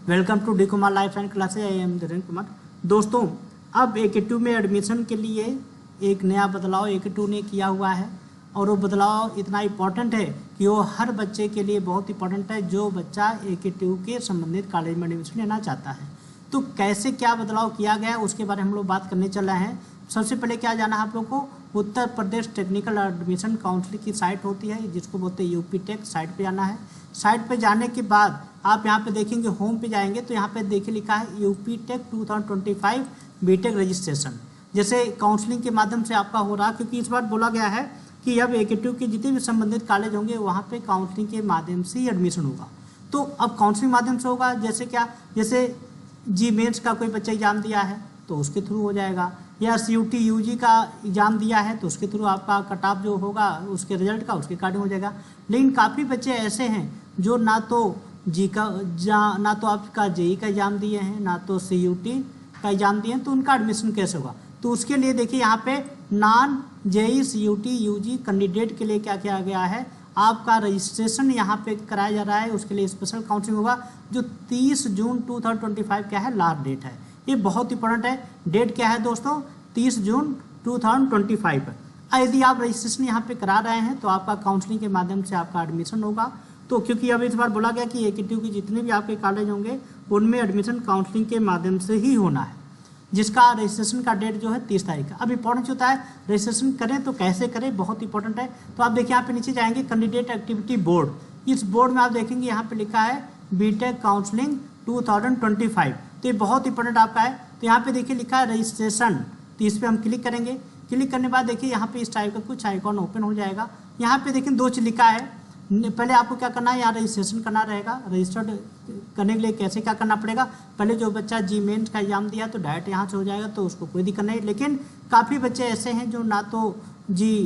Welcome to D Kumar life and classes. I am Dhirendra Kumar. दोस्तों, अब AK2 में एडमिशन के लिए एक नया बदलाव AK2 ने किया हुआ है और वो बदलाव इतना इम्पॉर्टेंट है कि वो हर बच्चे के लिए बहुत इंपॉर्टेंट है जो बच्चा AK2 के संबंधित कॉलेज में एडमिशन लेना चाहता है। तो कैसे क्या बदलाव किया गया उसके बारे में हम लोग बात करने चल रहे हैं। सबसे पहले क्या जाना है आप लोग को, Uttar Pradesh technical admission council की साइट होती है जिसको बोलते हैं UP टेक। साइट पे जाना है। साइट पे जाने के बाद आप यहाँ पे देखेंगे, होम पे जाएंगे तो यहाँ पे देखिए लिखा है UP टेक 2025 BTech रजिस्ट्रेशन। जैसे काउंसलिंग के माध्यम से आपका हो रहा, क्योंकि इस बार बोला गया है कि अब AK2 के जितने भी संबंधित कॉलेज होंगे वहाँ पे काउंसलिंग के माध्यम से ही एडमिशन होगा। तो अब काउंसलिंग माध्यम से होगा, जैसे क्या, जैसे जी मेंस का कोई बच्चा एग्जाम दिया है तो उसके थ्रू हो जाएगा, या CUT UG का एग्ज़ाम दिया है तो उसके थ्रू आपका कट ऑफ जो होगा उसके रिजल्ट का उसके अकॉर्डिंग हो जाएगा। लेकिन काफ़ी बच्चे ऐसे हैं जो ना तो ना तो आपका JEE का एग्ज़ाम दिए हैं, ना तो CUT का एग्ज़ाम दिए हैं, तो उनका एडमिशन कैसे होगा। तो उसके लिए देखिए यहाँ पे non JEE CUT UG candidate के लिए क्या किया गया है, आपका रजिस्ट्रेशन यहाँ पे कराया जा रहा है। उसके लिए स्पेशल काउंसलिंग होगा जो 30 जून 2025 क्या है, लास्ट डेट है। ये बहुत इंपॉर्टेंट है। डेट क्या है दोस्तों, 30 जून 2025। यदि आप रजिस्ट्रेशन यहाँ पे करा रहे हैं तो आपका काउंसलिंग के माध्यम से आपका एडमिशन होगा। तो क्योंकि अब इस बार बोला गया कि AK2 के जितने भी आपके कॉलेज होंगे उनमें एडमिशन काउंसलिंग के माध्यम से ही होना है, जिसका रजिस्ट्रेशन का डेट जो है 30 तारीख का। अब इंपॉर्टेंट होता है रजिस्ट्रेशन करें तो कैसे करें, बहुत इंपॉर्टेंट है। तो आप देखिए यहाँ पे नीचे जाएंगे, कैंडिडेट एक्टिविटी बोर्ड। इस बोर्ड में आप देखेंगे यहाँ पे लिखा है BTech काउंसलिंग 2025। तो ये बहुत इंपॉर्टेंट आपका है। तो यहाँ पे देखिए लिखा है रजिस्ट्रेशन, तो इस पर हम क्लिक करेंगे। क्लिक करने के बाद देखिए यहाँ पे इस टाइप का कुछ आइकॉन ओपन हो जाएगा। यहाँ पे देखिए 2 चीज लिखा है। पहले आपको क्या करना है, यहाँ रजिस्ट्रेशन करना रहेगा। रजिस्टर्ड करने के लिए कैसे क्या करना पड़ेगा, पहले जो बच्चा जी मेंस का एग्जाम दिया तो डायरेक्ट यहाँ से हो जाएगा, तो उसको कोई दिक्कत नहीं। लेकिन काफ़ी बच्चे ऐसे हैं जो ना तो जी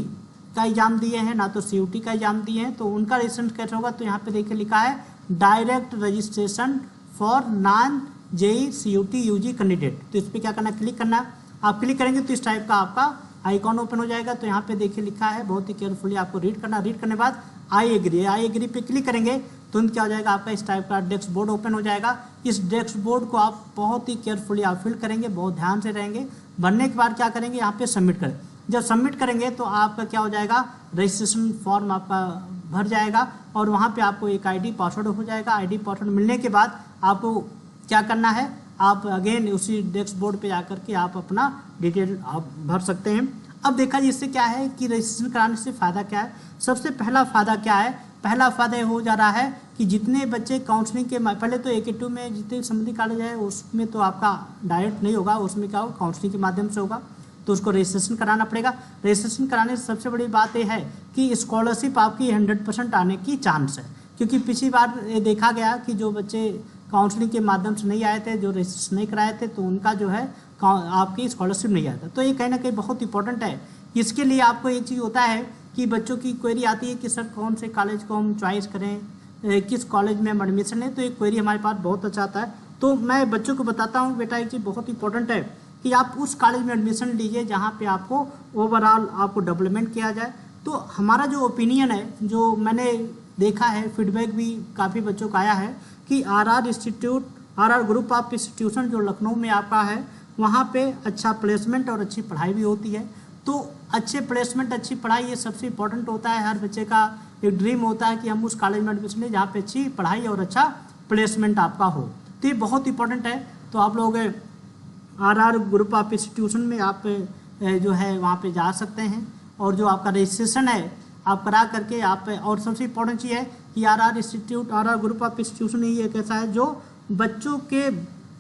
का एग्जाम दिए हैं ना तो CUT का एग्जाम दिए हैं, तो उनका रजिस्ट्रेशन कैसे होगा। तो यहाँ पे देखिए लिखा है direct registration for non JEE CUT UG candidate. तो इस पर क्या करना, क्लिक करना। आप क्लिक करेंगे तो इस टाइप का आपका आइकॉन ओपन हो जाएगा। तो यहाँ पे देखिए लिखा है, बहुत ही केयरफुली आपको रीड करना। रीड करने के बाद आई एग्री पे क्लिक करेंगे तो क्या हो जाएगा, आपका इस टाइप का डेस्क बोर्ड ओपन हो जाएगा। इस डेस्क बोर्ड को आप बहुत ही केयरफुली आप फिल करेंगे, बहुत ध्यान से रहेंगे। भरने के बाद क्या करेंगे, यहाँ पे सबमिट करें। जब सबमिट करेंगे तो आपका क्या हो जाएगा, रजिस्ट्रेशन फॉर्म आपका भर जाएगा और वहाँ पे आपको एक ID पासवर्ड हो जाएगा। ID पासवर्ड मिलने के बाद आपको क्या करना है, आप अगेन उसी डेस्क बोर्ड पे जाकर के आप अपना डिटेल आप भर सकते हैं। अब देखा जी इससे क्या है कि रजिस्ट्रेशन कराने से फ़ायदा क्या है। सबसे पहला फ़ायदा क्या है, पहला फ़ायदा ये हो जा रहा है कि जितने बच्चे काउंसलिंग के पहले तो AK2 में जितने संबंधित कॉलेज है उसमें तो आपका डायरेक्ट नहीं होगा, उसमें क्या होगा, काउंसलिंग के माध्यम से होगा। तो उसको रजिस्ट्रेशन कराना पड़ेगा। रजिस्ट्रेशन कराने से सबसे बड़ी बात यह है कि स्कॉलरशिप आपकी 100% आने की चांस है, क्योंकि पिछली बार ये देखा गया कि जो बच्चे काउंसलिंग के माध्यम से नहीं आए थे, जो रजिस्ट्रेशन नहीं कराए थे, तो उनका जो है आपकी स्कॉलरशिप नहीं आता। तो ये कहीं ना कहीं बहुत इंपॉर्टेंट है। इसके लिए आपको एक चीज़ होता है कि बच्चों की क्वेरी आती है कि सर कौन से कॉलेज को हम चॉइस करें, किस कॉलेज में हम एडमिशन लें। तो एक क्वेरी हमारे पास बहुत अच्छा आता है। तो मैं बच्चों को बताता हूँ, बेटा एक चीज़ बहुत इंपॉर्टेंट है कि आप उस कॉलेज में एडमिशन लीजिए जहाँ पे आपको ओवरऑल आपको डेवलपमेंट किया जाए। तो हमारा जो ओपिनियन है, जो मैंने देखा है, फीडबैक भी काफ़ी बच्चों का आया है कि RR ग्रुप ऑफ इंस्टीट्यूशन जो लखनऊ में आपका है, वहाँ पे अच्छा प्लेसमेंट और अच्छी पढ़ाई भी होती है। तो अच्छे प्लेसमेंट, अच्छी पढ़ाई, ये सबसे इंपॉर्टेंट होता है। हर बच्चे का एक ड्रीम होता है कि हम उस कॉलेज में एडमिशन लें जहाँ पे अच्छी पढ़ाई और अच्छा प्लेसमेंट आपका हो। तो ये बहुत इंपॉर्टेंट है। तो आप लोग RR ग्रुप ऑफ इंस्टीट्यूशन में आप जो है वहाँ पे जा सकते हैं और जो आपका रजिस्ट्रेशन है आप करा करके आप, और सबसे इंपॉर्टेंट चीज़ है कि RR ग्रुप ऑफ इंस्टीट्यूशन ही एक ऐसा है जो बच्चों के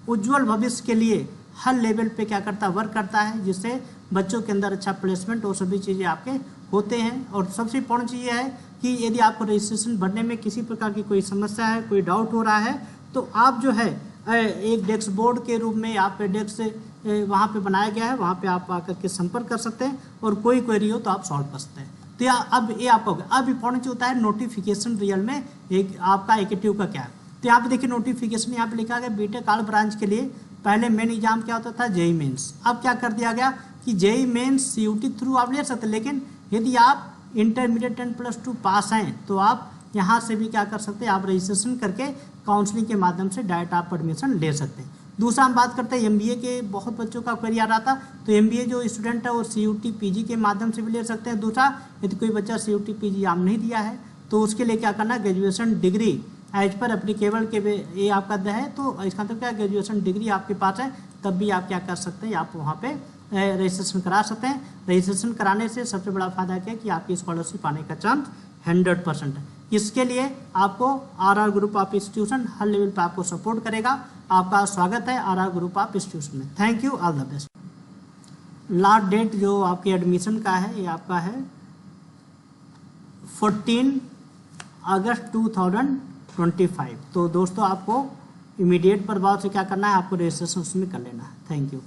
उज्जवल भविष्य के लिए हर लेवल पे क्या करता है, वर्क करता है, जिससे बच्चों के अंदर अच्छा प्लेसमेंट और सभी चीज़ें आपके होते हैं। और सबसे इंपॉर्टेंट चीज़ ये है कि यदि आपको रजिस्ट्रेशन भरने में किसी प्रकार की कोई समस्या है, कोई डाउट हो रहा है, तो आप जो है एक डेस्क बोर्ड के रूप में आप डेस्क से वहाँ पे बनाया गया है, वहाँ पे आप आकर के संपर्क कर सकते हैं और कोई क्वेरी हो तो आप सॉल्व कर सकते हैं। तो अब ये आपका हो गया। अब इंपॉर्टेंट होता है नोटिफिकेशन रियल में एक आपका AK2 का क्या है। तो यहाँ पे देखिए नोटिफिकेशन यहाँ पे लिखा गया BTech ऑल ब्रांच के लिए पहले मेन एग्जाम क्या होता था, JEE मेंस। अब क्या कर दिया गया कि JEE मेंस CUT थ्रू आप ले सकते हैं, लेकिन यदि आप इंटरमीडिएट 10+2 पास हैं तो आप यहाँ से भी क्या कर सकते हैं, आप रजिस्ट्रेशन करके काउंसलिंग के माध्यम से डायरेक्ट आप एडमिशन ले सकते हैं। दूसरा हम बात करते हैं एमबीए के, बहुत बच्चों का क्वेरी आ रहा था, तो एमबीए जो स्टूडेंट है वो सीयूटी पीजी के माध्यम से भी ले सकते हैं। दूसरा, यदि कोई बच्चा सीयूटी पीजी एग्जाम नहीं दिया है तो उसके लिए क्या करना है, ग्रेजुएशन डिग्री एज पर एप्लीकेबल के ये आपका है, तो इसका मतलब क्या, ग्रेजुएशन डिग्री आपके पास है तब भी आप क्या कर सकते हैं, आप वहाँ पे रजिस्ट्रेशन करा सकते हैं। रजिस्ट्रेशन कराने से सबसे बड़ा फायदा क्या है कि आपकी स्कॉलरशिप आने का चांस 100% है। इसके लिए आपको आरआर ग्रुप ऑफ इंस्टीट्यूशन हर लेवल पे आपको सपोर्ट करेगा। आपका स्वागत है आरआर ग्रुप ऑफ इंस्टीट्यूशन में। Thank you, all the best. Last date जो आपके एडमिशन का है ये आपका है 14 अगस्त 2025। तो दोस्तों आपको इमीडिएट प्रभाव से क्या करना है, आपको रजिस्ट्रेशन उसमें कर लेना है। Thank you.